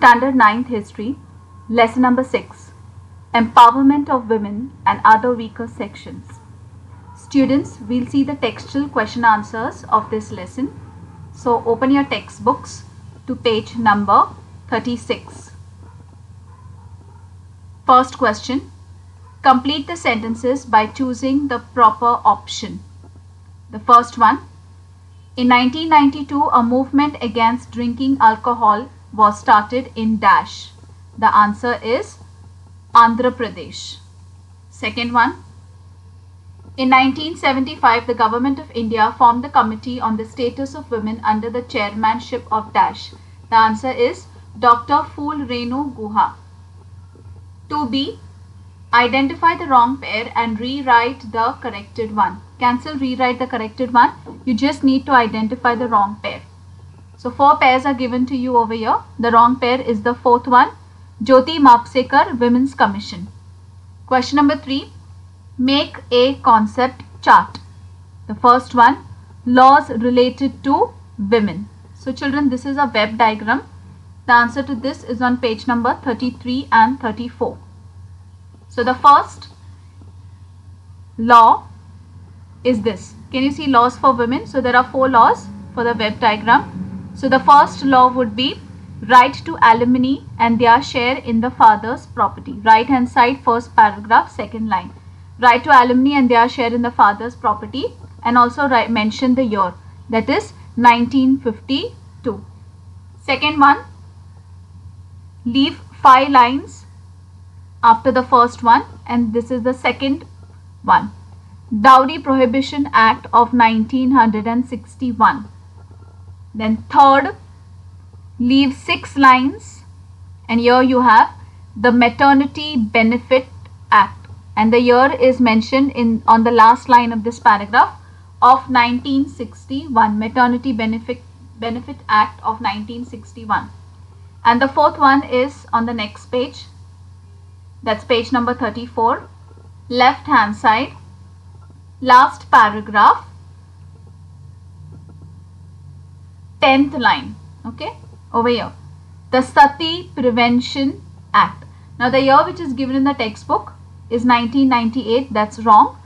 Standard 9th History, Lesson number 6, Empowerment of Women and Other Weaker Sections. Students, we'll see the textual question answers of this lesson. So open your textbooks to page number 36. First question, complete the sentences by choosing the proper option. The first one, in 1992, a movement against drinking alcohol was started in dash. The answer is Andhra Pradesh. Second one, in 1975, the Government of India formed the Committee on the Status of Women under the chairmanship of dash. The answer is Dr. Phul Renu Guha. 2b, identify the wrong pair and rewrite the corrected one. Cancel rewrite the corrected one. You just need to identify the wrong pair. So 4 pairs are given to you over here. The wrong pair is the fourth one, Jyoti Mapsekar Women's Commission. Question number 3, make a concept chart. The first one, laws related to women. So children, this is a web diagram. The answer to this is on page number 33 and 34. So the first law is this. Can you see laws for women? So there are 4 laws for the web diagram. So the first law would be right to alimony and their share in the father's property. Right hand side, first paragraph, second line. Right to alimony and their share in the father's property, and also mention the year, that is 1952. Second one, leave 5 lines after the first one, and this is the second one. Dowry Prohibition Act of 1961. Then third, leave 6 lines, and here you have the Maternity Benefit Act, and the year is mentioned on the last line of this paragraph of 1961, Maternity Benefit Act of 1961. And the fourth one is on the next page, that's page number 34, left hand side, last paragraph, 10th line, okay, over here, the Sati Prevention Act. Now the year which is given in the textbook is 1998, that's wrong.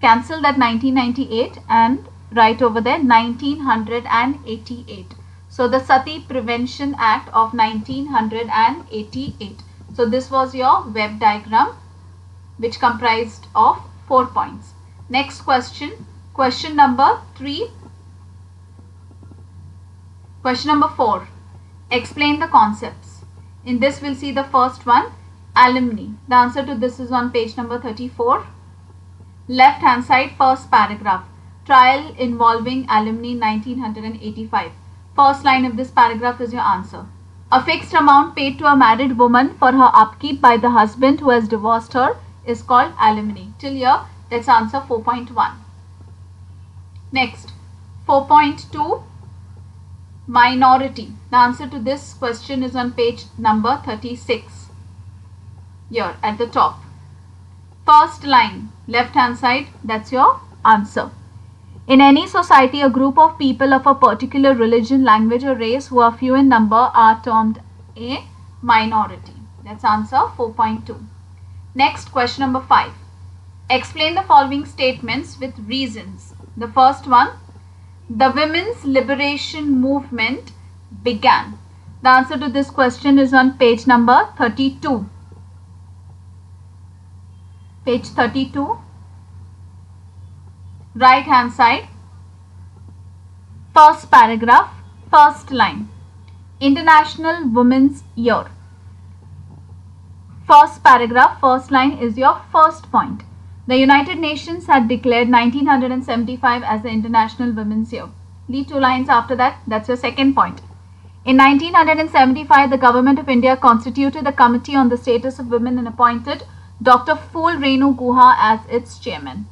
Cancel that 1998 and write over there 1988. So the Sati Prevention Act of 1988. So this was your web diagram which comprised of 4 points. Next question, question number 3. Question number 4, explain the concepts. In this we'll see the first one, alimony. The answer to this is on page number 34. Left hand side, first paragraph, trial involving alimony 1985. First line of this paragraph is your answer. A fixed amount paid to a married woman for her upkeep by the husband who has divorced her is called alimony. Till here, that's answer 4.1. Next, 4.2, minority. The answer to this question is on page number 36. Here at the top. First line, left hand side, that's your answer. In any society, a group of people of a particular religion, language or race who are few in number are termed a minority. That's answer 4.2. Next, question number 5. Explain the following statements with reasons. The first one, the women's liberation movement began. The answer to this question is on page number 32. Page 32, right hand side, first paragraph, first line, International Women's Year. First paragraph, first line is your first point. The United Nations had declared 1975 as the International Women's Year. Leave 2 lines after that, that's your second point. In 1975, the Government of India constituted the Committee on the Status of Women and appointed Dr. Phul Renu Guha as its chairman.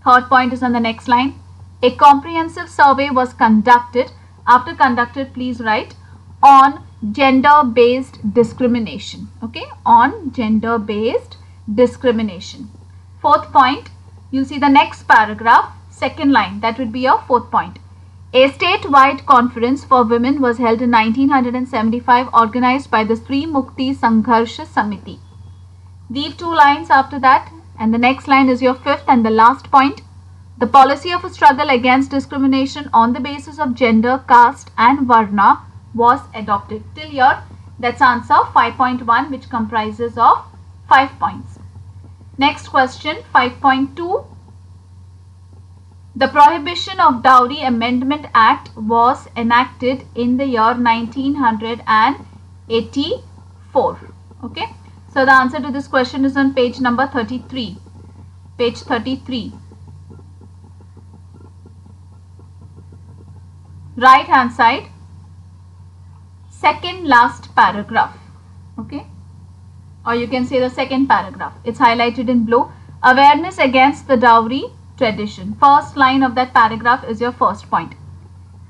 Third point is on the next line. A comprehensive survey was conducted. After conducted, please write on gender-based discrimination. Okay, on gender-based discrimination. Fourth point, you'll see the next paragraph, second line, that would be your fourth point. A statewide conference for women was held in 1975, organized by the Stree Mukti Sangharsha Samiti. Leave 2 lines after that, and the next line is your fifth and the last point. The policy of a struggle against discrimination on the basis of gender, caste and varna was adopted. Till here, that's answer 5.1, which comprises of 5 points. Next question, 5.2. The Prohibition of Dowry Amendment Act was enacted in the year 1984. Okay. So the answer to this question is on page number 33. Page 33. Right hand side, second last paragraph. Okay. Or you can say the second paragraph. It's highlighted in blue. Awareness against the dowry tradition. First line of that paragraph is your first point.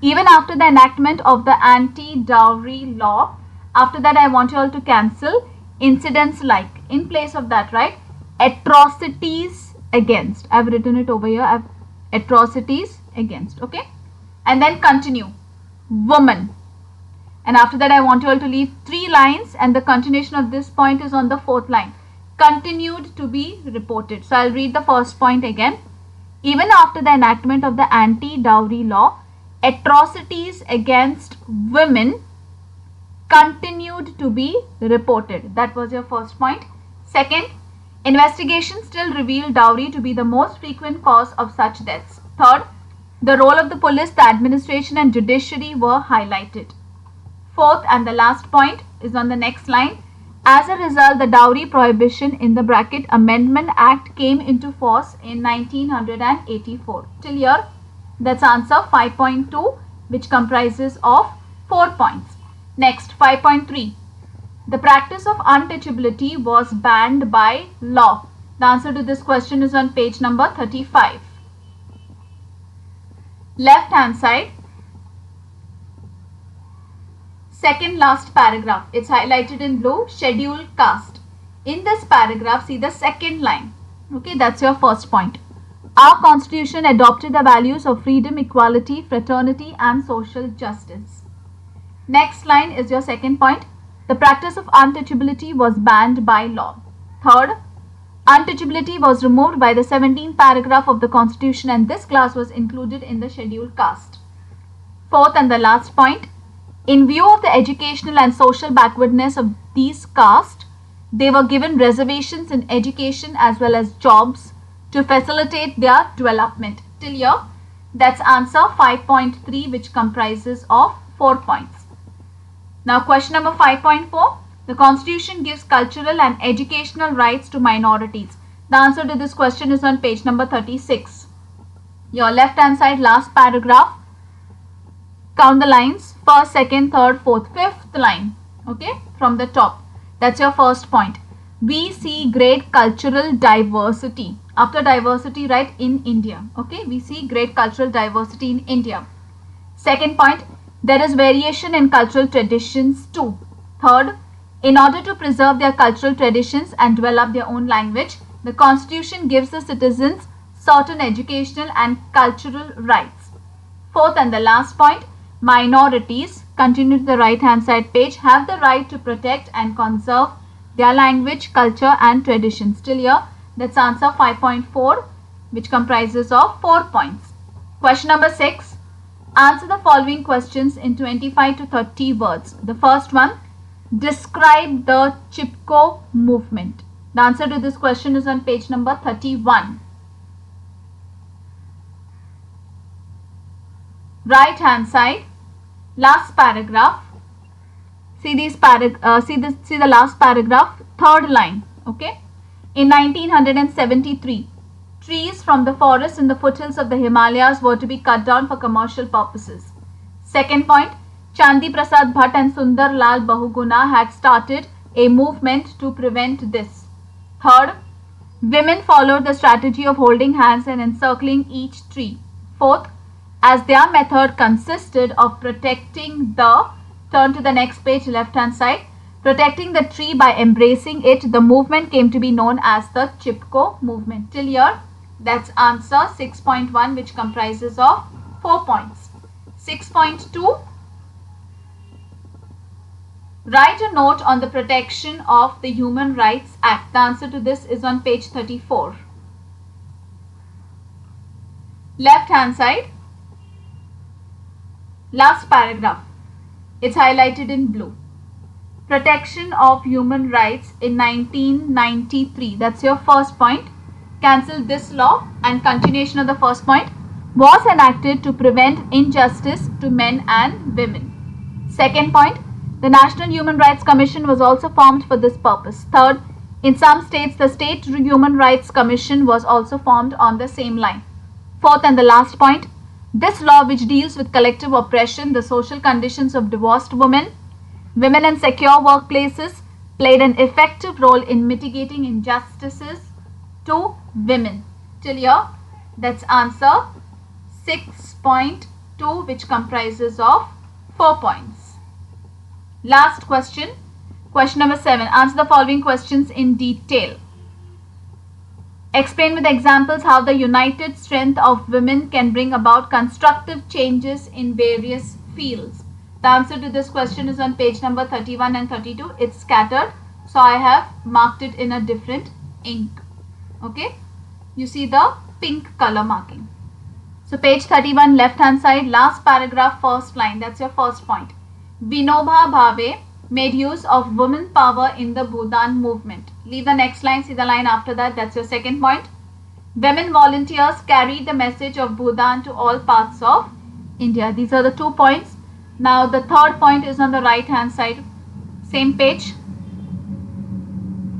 Even after the enactment of the anti-dowry law, after that I want you all to cancel incidents like, in place of that, right, atrocities against. I've written it over here. Atrocities against. Okay. And then continue. Woman. And after that I want you all to leave 3 lines, and the continuation of this point is on the 4th line. Continued to be reported. So I'll read the first point again. Even after the enactment of the anti-dowry law, atrocities against women continued to be reported. That was your first point. Second, investigations still reveal dowry to be the most frequent cause of such deaths. Third, the role of the police, the administration and judiciary were highlighted. Fourth and the last point is on the next line. As a result, the Dowry Prohibition in the bracket Amendment Act came into force in 1984. Till here, that's answer 5.2, which comprises of 4 points. Next, 5.3. The practice of untouchability was banned by law. The answer to this question is on page number 35. Left hand side, second last paragraph. It's highlighted in blue, scheduled caste. In this paragraph, see the second line. Okay, that's your first point. Our constitution adopted the values of freedom, equality, fraternity and social justice. Next line is your second point. The practice of untouchability was banned by law. Third, untouchability was removed by the 17th paragraph of the constitution, and this class was included in the scheduled caste. Fourth and the last point. In view of the educational and social backwardness of these castes, they were given reservations in education as well as jobs to facilitate their development. Till here, that's answer 5.3, which comprises of 4 points. Now question number 5.4. The Constitution gives cultural and educational rights to minorities. The answer to this question is on page number 36. Your left hand side, last paragraph. Count the lines. First, second, third, fourth, fifth line. Okay, from the top. That's your first point. We see great cultural diversity. After diversity, right, in India. Okay, we see great cultural diversity in India. Second point, there is variation in cultural traditions too. Third, in order to preserve their cultural traditions and develop their own language, the Constitution gives the citizens certain educational and cultural rights. Fourth and the last point, minorities, continue to the right hand side page, have the right to protect and conserve their language, culture and traditions. Till here, that's answer 5.4, which comprises of 4 points. Question number 6. Answer the following questions in 25 to 30 words. The first one, describe the Chipko movement. The answer to this question is on page number 31. Right hand side, last paragraph. See the last paragraph, third line. Okay. In 1973, trees from the forest in the foothills of the Himalayas were to be cut down for commercial purposes. Second point, Chandi Prasad Bhatt and Sundar Lal Bahuguna had started a movement to prevent this. Third, women followed the strategy of holding hands and encircling each tree. Fourth, as their method consisted of protecting the, turn to the next page, left hand side, protecting the tree by embracing it, the movement came to be known as the Chipko movement. Till here, that's answer 6.1, which comprises of 4 points. 6.2. Write a note on the protection of the Human Rights Act. The answer to this is on page 34. Left hand side, last paragraph, it's highlighted in blue. Protection of human rights in 1993. That's your first point. Cancel this law and continuation of the first point. Was enacted to prevent injustice to men and women. Second point, the National Human Rights Commission was also formed for this purpose. Third, in some states, the State Human Rights Commission was also formed on the same line. Fourth and the last point, this law, which deals with collective oppression, the social conditions of divorced women, women in secure workplaces, played an effective role in mitigating injustices to women. Till here, that's answer 6.2, which comprises of 4 points. Last question, question number 7. Answer the following questions in detail. Explain with examples how the united strength of women can bring about constructive changes in various fields. The answer to this question is on page number 31 and 32. It's scattered, so I have marked it in a different ink. Okay, you see the pink color marking. So page 31, left hand side, last paragraph, first line. That's your first point. Vinoba Bhave made use of women power in the Bhudan movement. Leave the next line, see the line after that. That's your second point. Women volunteers carried the message of Bhudan to all parts of India. These are the 2 points. Now the third point is on the right hand side, same page.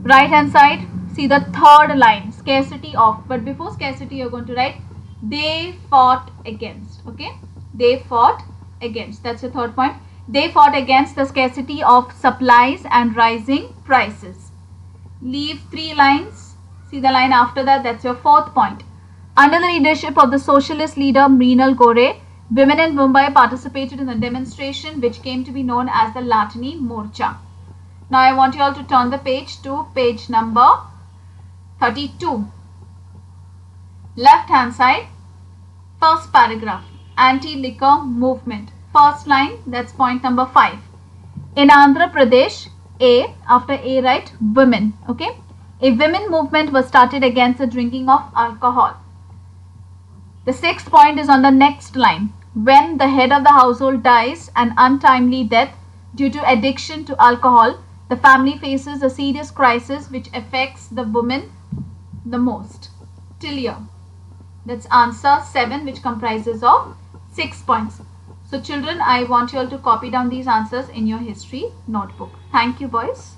Right hand side, see the third line, scarcity of. But before scarcity, you're going to write they fought against. Okay, they fought against. That's your third point. They fought against the scarcity of supplies and rising prices. Leave 3 lines. See the line after that. That's your fourth point. Under the leadership of the socialist leader Mrinal Gore, women in Mumbai participated in the demonstration which came to be known as the Latni Morcha. Now I want you all to turn the page to page number 32. Left hand side, first paragraph, anti-liquor movement. First line, that's point number 5. In Andhra Pradesh, A, after A write women. Okay, a women movement was started against the drinking of alcohol. The sixth point is on the next line. When the head of the household dies an untimely death due to addiction to alcohol, the family faces a serious crisis which affects the woman the most. Till here. That's answer 7, which comprises of 6 points. So children, I want you all to copy down these answers in your history notebook. Thank you, boys.